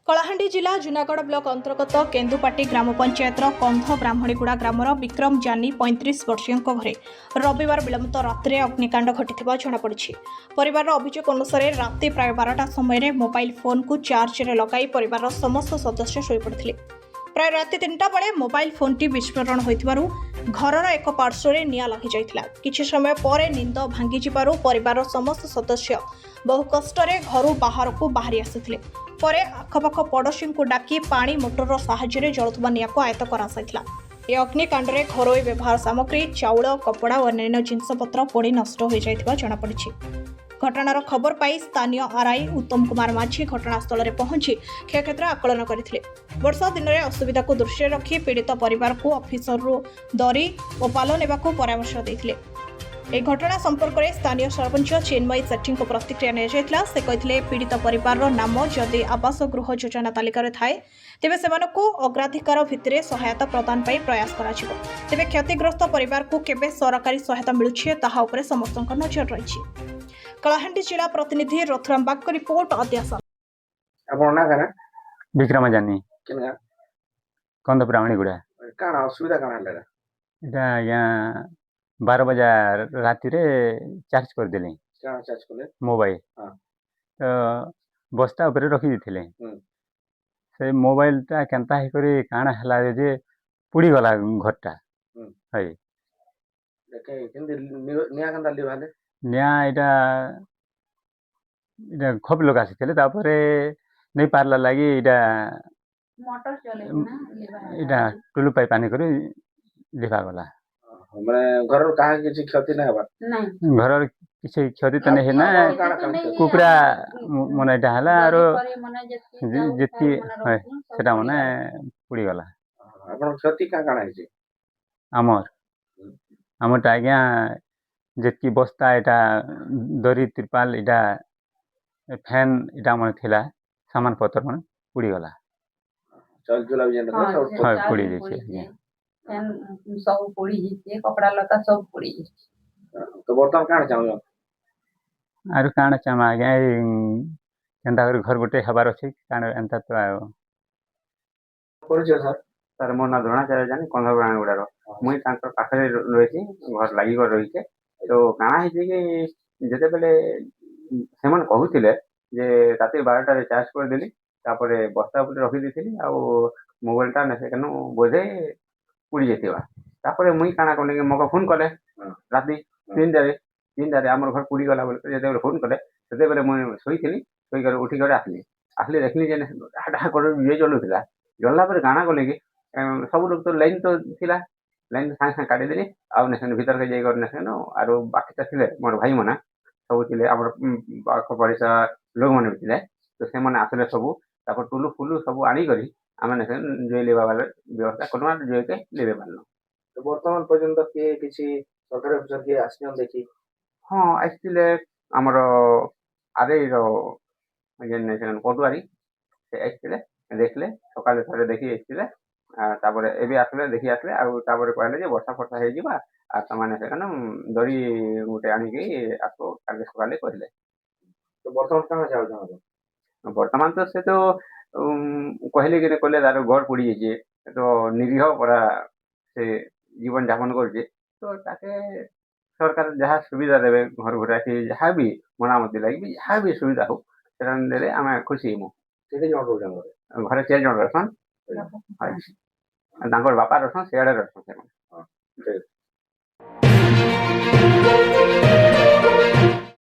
कलाहांडी जिला जूनागढ़ ब्लॉक अंतर्गत केन्दुपाटी ग्राम पंचायत कंध ब्राह्मणीगुड़ा ग्रामर विक्रम जानी 35 वर्षीय घरे रविवार विलंबित राति अग्निकांड घटी जमापड़ी। परिवार अभियोग अनुसार राति प्राय 12टा समय मोबाइल फोन को चार्ज में लगाई परिवार समस्त सदस्य शोपड़ते। प्राय राति 3टा बेले मोबाइल फोनटी विस्फोरण होइथिबारु घरर एक पार्श्व में निआं लगी जाइथिला। किछि समय पर निंद भांगी जिबारु परिवार समस्त सदस्य बहु कष्टरे घरु बाहर को बाहरी आसिथिले। परे आखपाख पड़ोशी को डाकी पानी मोटर साहाय्य जलुवा निआं को आयत्त करासाइथिला। ए अग्निकांड में घरोई व्यवहार सामग्री चाउल कपड़ा और अन्य जिनपतर पोड़ी नष्ट हो जाइथिबा जणापड़ी। घटनार खबर पाई स्थानीय आरआई उत्तम कुमार माझी घटनास्थल में पहुंची क्षयक्षेत्र आकलन करथिले। वर्षा दिन में असुविधा को दृष्टि रखी पीड़ित परिवार को ऑफिसर दरी और पाल नेबा को परामर्श देथिले। ए घटना संपर्क में स्थानीय सरपंच चिन्मयी सेठी को प्रतिक्रिया नियाଯାଇଥିଲା। से कहते पीड़ित परिवार नाम जदि आवास गृह योजना तालिकार थाए तेबे सेमानकु अग्राधिकार भित्तिरे सहायता प्रदान पाई प्रयास कराजिबो। तेबे क्षतिग्रस्त परिवार को केबे सरकारी सहायता मिलुछि ताहा उपरे समस्तक नजर रहिछि। कलाहांडी जिला प्रतिनिधि रथुराम बाग को रिपोर्ट अध्यास। विक्रम जानी कंद ब्राह्मणीगुड़ा काना असुविधा काना हला इटा यहाँ 12 बजा राति रे चार्ज कर देले काना चार्ज करले मोबाइल हां तो बस्ता ऊपर रखी दिथिले से मोबाइल टा केनता हे करे काना हला जे पुड़ी गला घरटा है देखे केंदे निया कंदा लिवाले निया इटा इटा खूब लोग आसिथिले तापरे नहीं पारला लागी इटा मोटर चले ना इटा टुलु पाई पानी करे लिखा गला माने घर कहा किछि क्षति नै हबा नहीं घर किसी क्षति तो नहीं है ना कुकुरा मन इटा हला आरो जितकी है सेटा मने पुड़ी गला आपण क्षति का काना है आमर आज्ञा जितकी बस्ता इटा दरी त्रिपाल इटा फैन इटा मन थिला सामान पत्र मन पुड़ी गला चल चला जेन सब पुड़ी जेछे फैन सब पुड़ी जेछे कपड़ा लता सब पुड़ी जेछे। तो बर्तमान काना चाहू आरो काना चामा आज्ञा केनता कर घर गोटे हबार अछि काना एंता तो आयो परिचय सर सर मोर ना द्रोणाचार्य जानी कंध ब्राह्मणीगुड़ा मुई तांकर पाखरे रहिछि घर लागि कर रहिছে तो काना है कि जते बेले सेमन कहूतिले जे राति 12टा रे चार्ज कर देली तापरे बस्ता ऊपर रखी देथिली आ मोबाइल टा नसे कनो बोधे पुड़ी जेतिबा तापरे मुई काना कोने के मको फोन करे राति 3 रे हमर घर पुड़ी गला बोले जते बेले फोन करे तते बेले मुई सोईथिली सोई कर उठी कर आसली देखली जे हाडा कर ये जलुथिला जल्ला पर गाना कोले के सब लोग तो लाइन तो थिला लाइन सांग काटी देली आ नसे भीतर के जाई कर नसे नो आरो बाकी थिले मोर भाई मना सब थिले हमर पाख परिसा लोग माने थिले तो से माने आसले सब तापर टुलु फुलु सब आनी करी आमे नसे जोई लेबा वाला व्यवस्था कोनवा जोई के लेबे पारलो। तो वर्तमान पर्यंत के किछि सरकारी अफसर के आसियन देखि हां आइथिले हमर आरे रो जेन नेशन कोटवारी से आइथिले देखले सकाले थरे देखि आइथिले तापरे एबे आसले देखि आसले आ तापरे कहले जे वर्षा फर्षा हे जिबा आ तमाने से कन दरी गुटे आनी के आको काले सकाले कहले। तो वर्तमान काना जाउ जाउ वर्तमान तो से तो कहले कि कहले तार घर पड़ी जाइए तो निरीह परा से जीवन यापन करछे तो ताके सरकार जहाँ सुविधा देवे घर घुरा के जहाँ भी मनामती लगी जहाँ भी सुविधा हो सेटा देले आमे खुशी मु केते जण रोजन घरे 4 जण रहसन तांकर बापा रहसन सेआडे रहसन।